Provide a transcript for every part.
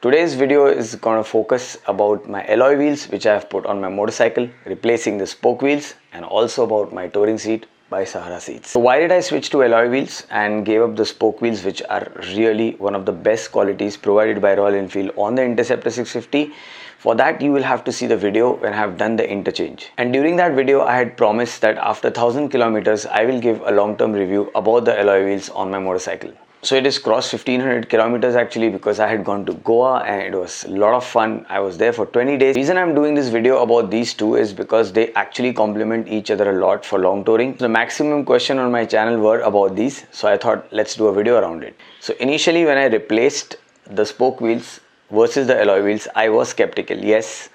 Today's video is going to focus about my alloy wheels which I have put on my motorcycle, replacing the spoke wheels, and also about my touring seat by Sahara Seats. So why did I switch to alloy wheels and gave up the spoke wheels, which are really one of the best qualities provided by Royal Enfield on the Interceptor 650? For that you will have to see the video when I have done the interchange. And during that video I had promised that after 1000 kilometers I will give a long-term review about the alloy wheels on my motorcycle. So it is crossed 1500 kilometers actually, because I had gone to Goa and it was a lot of fun. I was there for 20 days. The reason I'm doing this video about these two is because they actually complement each other a lot for long touring. The maximum question on my channel were about these, so I thought let's do a video around it. So initially when I replaced the spoke wheels versus the alloy wheels, I was skeptical. Yes,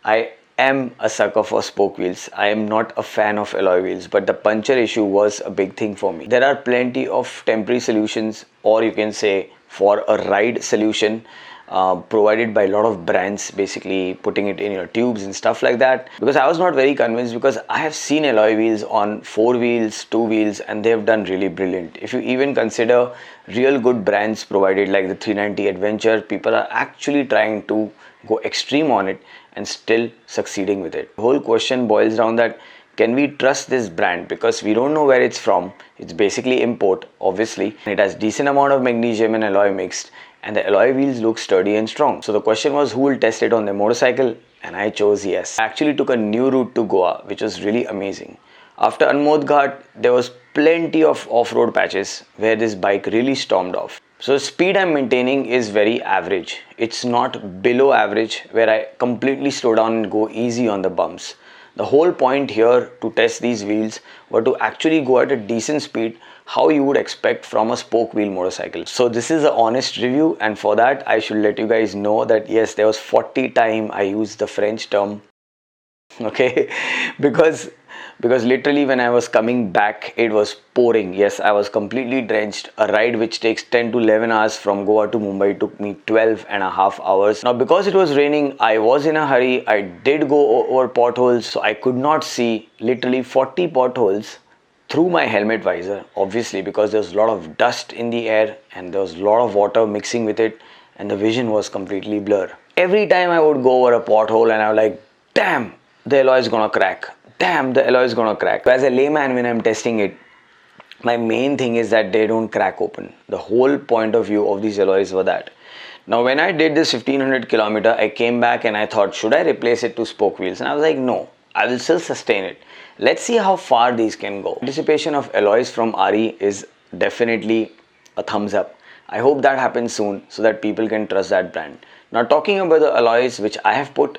I am a sucker for spoke wheels. I am not a fan of alloy wheels, but the puncture issue was a big thing for me. There are plenty of temporary solutions, or you can say for a ride solution provided by a lot of brands, basically putting it in your tubes and stuff like that. Because I was not very convinced, because I have seen alloy wheels on 4 wheels, 2 wheels, and they have done really brilliant. If you even consider real good brands provided like the 390 Adventure, people are actually trying to go extreme on it and still succeeding with it. The whole question boils down that can we trust this brand, because we don't know where it's from. It's basically import, obviously. It has decent amount of magnesium and alloy mixed, and the alloy wheels look sturdy and strong. So the question was who will test it on their motorcycle, and I chose yes. I actually took a new route to Goa, which was really amazing. After Anmod Ghat, there was plenty of off-road patches where this bike really stormed off. So the speed I'm maintaining is very average. It's not below average where I completely slow down and go easy on the bumps. The whole point here to test these wheels were to actually go at a decent speed, how you would expect from a spoke wheel motorcycle. So this is an honest review, and for that I should let you guys know that yes, there was 40 time I used the French term, okay, because literally when I was coming back it was pouring. Yes, I was completely drenched. A ride which takes 10 to 11 hours from Goa to Mumbai took me 12.5 hours. Now because it was raining, I was in a hurry. I did go over potholes, so I could not see literally 40 potholes through my helmet visor, obviously, because there was a lot of dust in the air and there was a lot of water mixing with it, and the vision was completely blurred. Every time I would go over a pothole and I was like, damn, the alloy is gonna crack. Damn, the alloy is gonna crack. So as a layman, when I'm testing it, my main thing is that they don't crack open. The whole point of view of these alloys were that. Now when I did this 1500 kilometer, I came back and I thought, should I replace it to spoke wheels? And I was like, no, I will still sustain it. Let's see how far these can go. Anticipation of alloys from RE is definitely a thumbs up. I hope that happens soon so that people can trust that brand. Now talking about the alloys which I have put,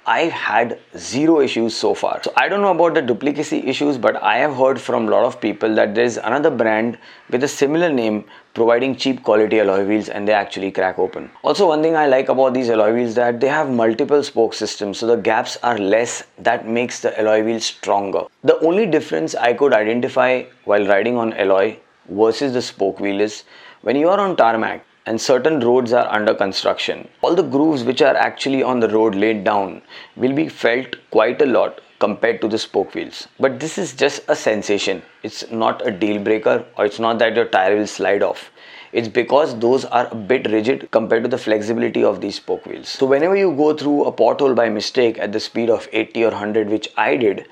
I've had zero issues so far. So I don't know about the duplicacy issues, but I have heard from a lot of people that there is another brand with a similar name providing cheap quality alloy wheels and they actually crack open. Also, one thing I like about these alloy wheels is that they have multiple spoke systems, so the gaps are less. That makes the alloy wheels stronger. The only difference I could identify while riding on alloy versus the spoke wheel is when you are on tarmac and certain roads are under construction, all the grooves which are actually on the road laid down will be felt quite a lot compared to the spoke wheels. But this is just a sensation. It's not a deal breaker, or it's not that your tire will slide off. It's because those are a bit rigid compared to the flexibility of these spoke wheels. So whenever you go through a pothole by mistake at the speed of 80 or 100, which I did,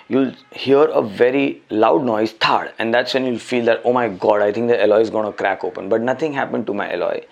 you'll hear a very loud noise, thud, and that's when you'll feel that, oh my god, I think the alloy is gonna crack open. But nothing happened to my alloy.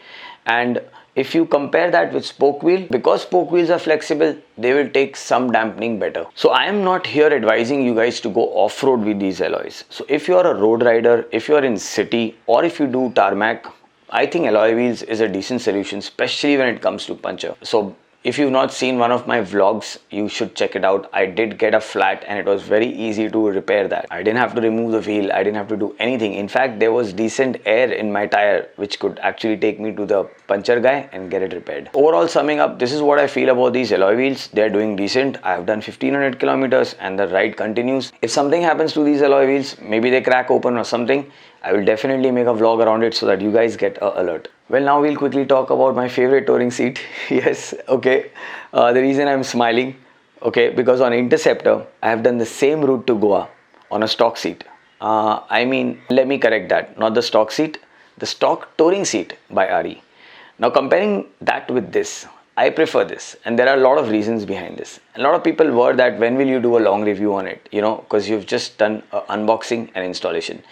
And if you compare that with spoke wheel, because spoke wheels are flexible, they will take some dampening better. So I am not here advising you guys to go off-road with these alloys. So if you are a road rider, if you are in city, or if you do tarmac, I think alloy wheels is a decent solution, especially when it comes to puncture. So if you've not seen one of my vlogs, you should check it out. I did get a flat and it was very easy to repair that. I didn't have to remove the wheel. I didn't have to do anything. In fact, there was decent air in my tire which could actually take me to the puncture guy and get it repaired. Overall, summing up, this is what I feel about these alloy wheels. They're doing decent. I have done 1500 kilometers and the ride continues. If something happens to these alloy wheels, maybe they crack open or something, I will definitely make a vlog around it so that you guys get an alert. Well, now we'll quickly talk about my favorite touring seat. Yes, okay. The reason I'm smiling, okay, because on Interceptor, I have done the same route to Goa on a stock seat. Let me correct that. Not the stock seat, the stock touring seat by RE. Now comparing that with this, I prefer this, and there are a lot of reasons behind this. A lot of people were that when will you do a long review on it, because you've just done an unboxing and installation.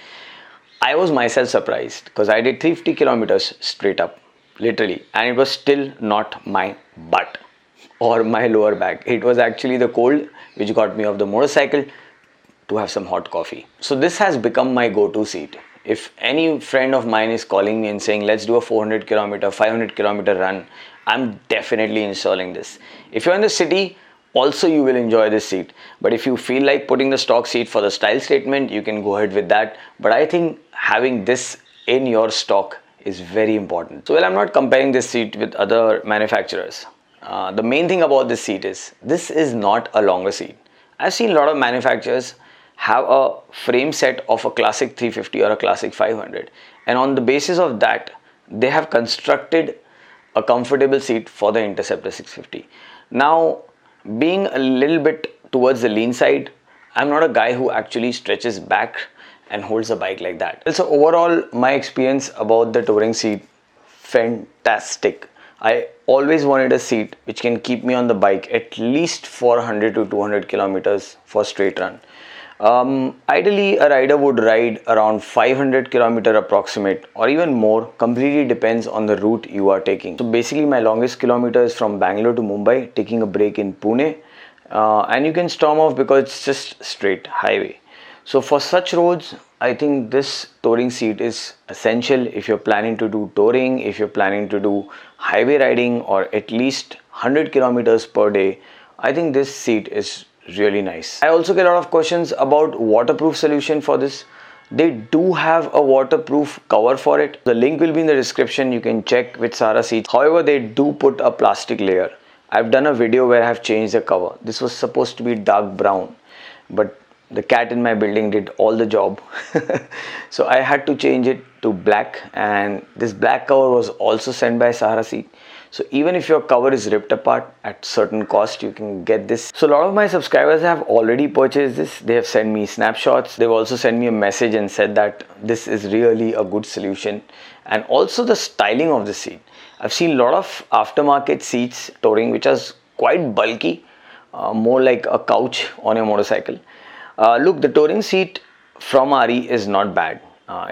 I was myself surprised because I did 350 kilometers straight up, literally, and it was still not my butt or my lower back. It was actually the cold which got me off the motorcycle to have some hot coffee. So this has become my go-to seat. If any friend of mine is calling me and saying let's do a 400 kilometer, 500 kilometer run, I'm definitely installing this. If you're in the city, also you will enjoy this seat. But if you feel like putting the stock seat for the style statement, you can go ahead with that. But I think having this in your stock is very important. So I'm not comparing this seat with other manufacturers. The main thing about this seat is this is not a longer seat. I've seen a lot of manufacturers have a frame set of a classic 350 or a classic 500, and on the basis of that they have constructed a comfortable seat for the Interceptor 650. Now, being a little bit towards the lean side, I'm not a guy who actually stretches back and holds the bike like that. So overall, my experience about the touring seat, fantastic. I always wanted a seat which can keep me on the bike at least for 100 to 200 kilometers for straight run. Ideally, a rider would ride around 500 kilometer approximate or even more, completely depends on the route you are taking. So basically my longest kilometer is from Bangalore to Mumbai, taking a break in Pune, and you can storm off because it's just straight highway. So for such roads, I think this touring seat is essential if you're planning to do touring, if you're planning to do highway riding or at least 100 kilometers per day. I think this seat is really nice. I also get a lot of questions about waterproof solution for this. They do have a waterproof cover for it. The link will be in the description. You can check with Sahara Seats. However, they do put a plastic layer. I've done a video where I have changed the cover. This was supposed to be dark brown, but the cat in my building did all the job. So I had to change it to black, and this black cover was also sent by Sahara Seat. So even if your cover is ripped apart at certain cost, you can get this. So a lot of my subscribers have already purchased this. They have sent me snapshots. They've also sent me a message and said that this is really a good solution. And also the styling of the seat. I've seen a lot of aftermarket seats touring which are quite bulky, more like a couch on your motorcycle. Look, the touring seat from RE is not bad.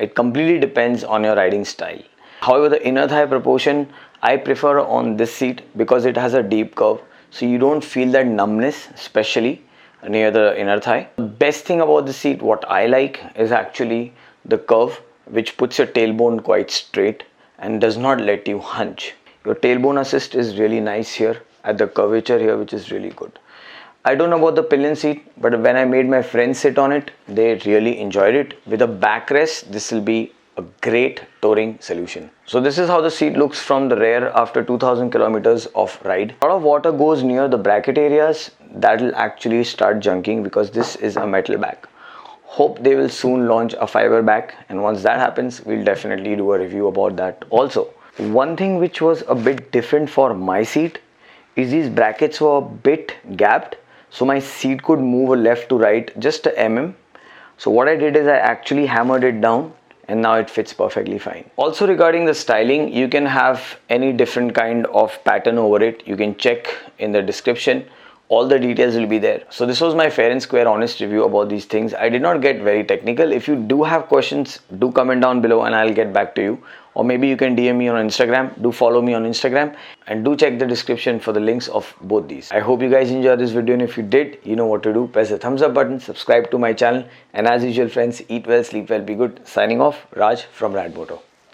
It completely depends on your riding style. However, the inner thigh proportion I prefer on this seat because it has a deep curve, so you don't feel that numbness, especially near the inner thigh. The best thing about the seat, what I like, is actually the curve, which puts your tailbone quite straight and does not let you hunch. Your tailbone assist is really nice here at the curvature here, which is really good. I don't know about the pillion seat, but when I made my friends sit on it, they really enjoyed it. With a backrest, this will be a great touring solution. So this is how the seat looks from the rear after 2000 kilometers of ride. A lot of water goes near the bracket areas. That will actually start junking because this is a metal back. Hope they will soon launch a fiber back, and once that happens, we'll definitely do a review about that also. One thing which was a bit different for my seat is these brackets were a bit gapped, so my seat could move left to right just a mm. So what I did is I actually hammered it down, and now it fits perfectly fine. Also regarding the styling, you can have any different kind of pattern over it. You can check in the description. All the details will be there. So this was my fair and square honest review about these things. I did not get very technical. If you do have questions, do comment down below and I'll get back to you. Or maybe you can DM me on Instagram. Do follow me on Instagram and do check the description for the links of both these. I hope you guys enjoyed this video, and if you did, you know what to do. Press the thumbs up button, subscribe to my channel, and as usual friends, eat well, sleep well, be good. Signing off, Raj from Rad Moto.